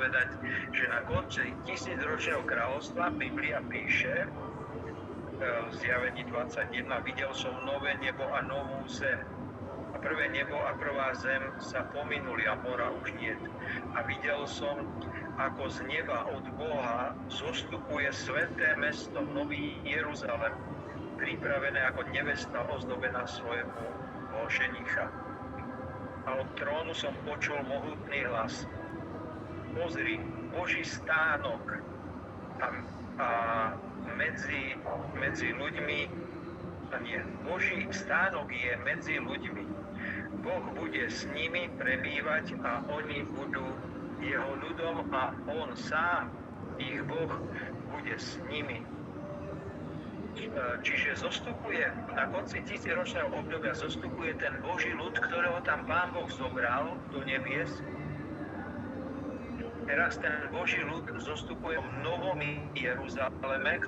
povedať, že na konci tisícročného kráľovstva Biblia píše v Zjavení 21, videl som nové nebo a novú zem. A prvé nebo a prvá zem sa pominuli a mora už niet. A videl som, ako z neba od Boha zostupuje sväté mesto, Nový Jeruzalem, pripravené ako nevesta ozdobená svojemu ženicha. A od trónu som počul mohutný hlas. Pozri, Boží stánok a medzi ľuďmi, Boží stánok je medzi ľuďmi. Boh bude s nimi prebývať a oni budú jeho ľudom a on sám, ich Boh, bude s nimi. Čiže zostupuje, na konci tisícročného obdobia zostupuje ten Boží ľud, ktorého tam Pán Boh zobral do nebies. Teraz ten Boží ľud zostupuje v Novom Jeruzaleme,